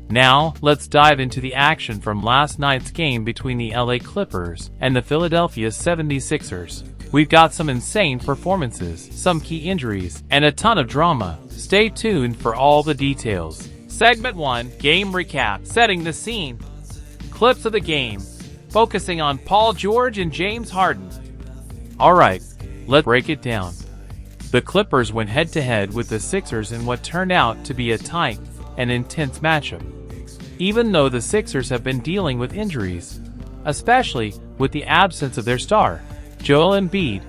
Now, let's dive into the action from last night's game between the LA Clippers and the Philadelphia 76ers. We've got some insane performances, some key injuries, and a ton of drama. Stay tuned for all the details. Segment 1, Game Recap, setting the scene. Clips of the game, focusing on Paul George and James Harden. Alright, let's break it down. The Clippers went head-to-head with the Sixers in what turned out to be a tight and intense matchup. Even though the Sixers have been dealing with injuries, especially with the absence of their star, Joel Embiid,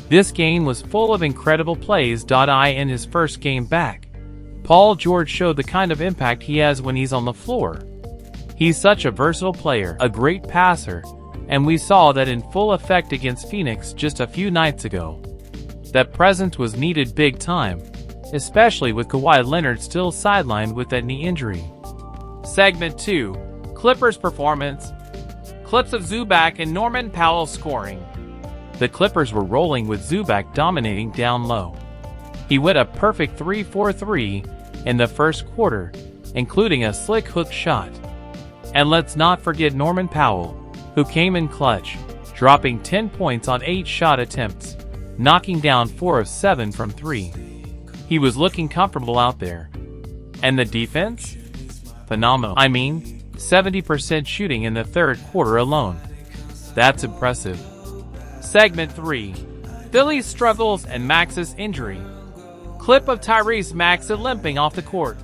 this game was full of incredible plays. In his first game back, Paul George showed the kind of impact he has when he's on the floor. He's such a versatile player, a great passer, and we saw that in full effect against Phoenix just a few nights ago. That presence was needed big time, especially with Kawhi Leonard still sidelined with that knee injury. Segment 2, Clippers performance. Clips of Zubac and Norman Powell scoring. The Clippers were rolling with Zubac dominating down low. He went a perfect 3-for-3 in the first quarter, including a slick hook shot. And let's not forget Norman Powell, who came in clutch, dropping 10 points on 8 shot attempts, knocking down 4 of 7 from 3. He was looking comfortable out there. And the defense? Phenomenal. 70% shooting in the third quarter alone. That's impressive. Segment 3, Philly's struggles and Max's injury. Clip of Tyrese Maxey limping off the court.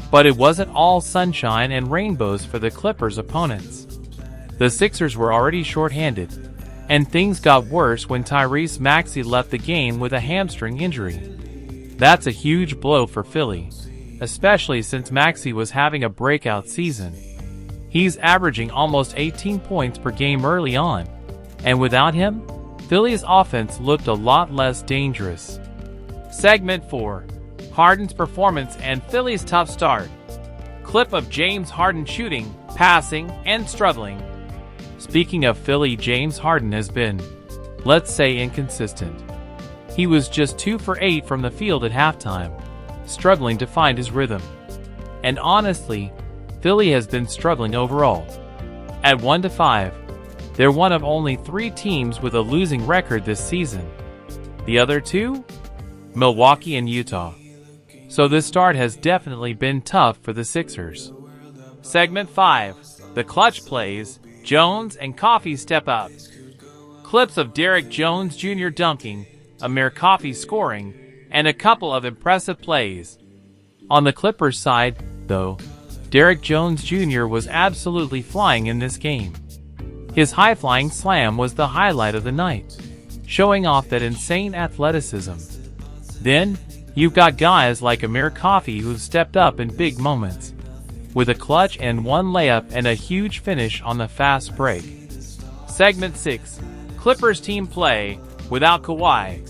But it wasn't all sunshine and rainbows for the Clippers' opponents. The Sixers were already shorthanded, and things got worse when Tyrese Maxey left the game with a hamstring injury. That's a huge blow for Philly, especially since Maxey was having a breakout season. He's averaging almost 18 points per game early on, and without him, Philly's offense looked a lot less dangerous. Segment 4, Harden's performance and Philly's tough start. Clip of James Harden shooting, passing, and struggling. Speaking of Philly, James Harden has been, let's say, inconsistent. He was just 2 for 8 from the field at halftime, struggling to find his rhythm. And honestly, Philly has been struggling overall. At 1-5, they're one of only 3 teams with a losing record this season. The other 2? Milwaukee and Utah. So this start has definitely been tough for the Sixers. Segment 5, the clutch plays, Jones and Coffey step up. Clips of Derrick Jones Jr. dunking, Amir Coffey scoring, and a couple of impressive plays. On the Clippers side, though, Derrick Jones Jr. was absolutely flying in this game. His high-flying slam was the highlight of the night, showing off that insane athleticism. Then, you've got guys like Amir Coffey who've stepped up in big moments, with a clutch and 1 layup and a huge finish on the fast break. Segment 6, Clippers team play, without Kawhi.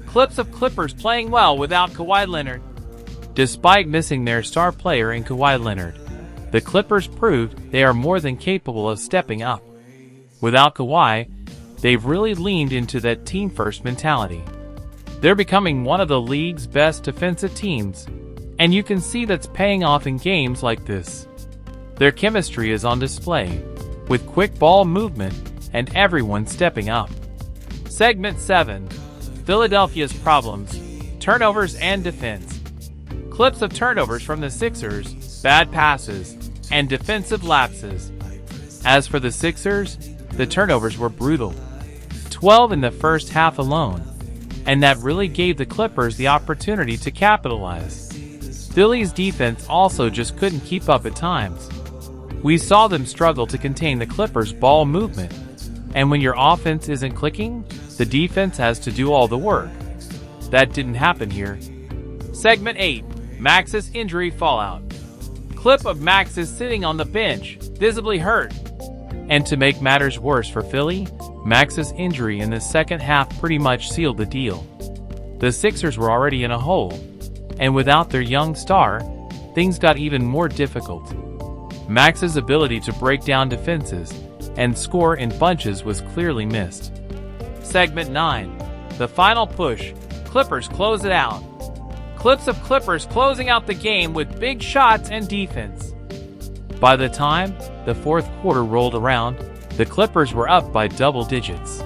Clips of Clippers playing well without Kawhi Leonard. Despite missing their star player in Kawhi Leonard, the Clippers proved they are more than capable of stepping up. Without Kawhi, they've really leaned into that team-first mentality. They're becoming one of the league's best defensive teams, and you can see that's paying off in games like this. Their chemistry is on display, with quick ball movement and everyone stepping up. Segment 7, Philadelphia's problems, turnovers and defense. Clips of turnovers from the Sixers, bad passes, and defensive lapses. As for the Sixers, the turnovers were brutal. 12 in the first half alone, and that really gave the Clippers the opportunity to capitalize. Philly's defense also just couldn't keep up at times. We saw them struggle to contain the Clippers' ball movement, and when your offense isn't clicking, the defense has to do all the work. That didn't happen here. Segment 8, Max's injury fallout. Clip of Max is sitting on the bench, visibly hurt. And to make matters worse for Philly, Max's injury in the second half pretty much sealed the deal. The Sixers were already in a hole, and without their young star, things got even more difficult. Max's ability to break down defenses and score in bunches was clearly missed. Segment 9, the final push, Clippers close it out. Clips of Clippers closing out the game with big shots and defense. By the time the fourth quarter rolled around, the Clippers were up by double digits.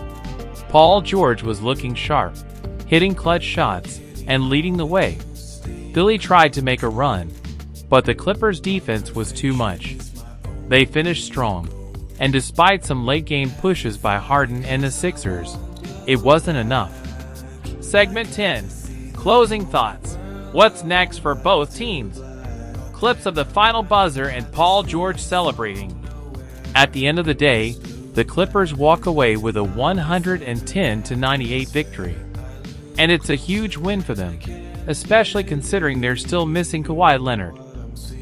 Paul George was looking sharp, hitting clutch shots, and leading the way. Philly tried to make a run, but the Clippers' defense was too much. They finished strong, and despite some late-game pushes by Harden and the Sixers, it wasn't enough. Segment 10. Closing thoughts. What's next for both teams? Clips of the final buzzer and Paul George celebrating. At the end of the day, the Clippers walk away with a 110-98 victory. And it's a huge win for them, especially considering they're still missing Kawhi Leonard.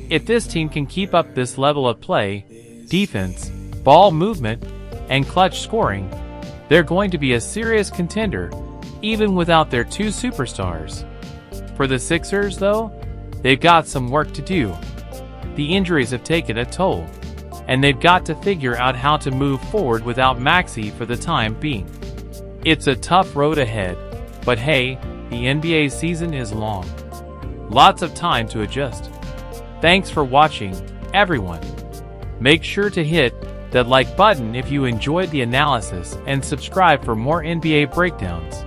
If this team can keep up this level of play, defense, ball movement, and clutch scoring, they're going to be a serious contender, even without their two superstars. For the Sixers, though, they've got some work to do. The injuries have taken a toll, and they've got to figure out how to move forward without Maxey for the time being. It's a tough road ahead, but hey, the NBA season is long. Lots of time to adjust. Thanks for watching, everyone. Make sure to hit that like button if you enjoyed the analysis and subscribe for more NBA breakdowns.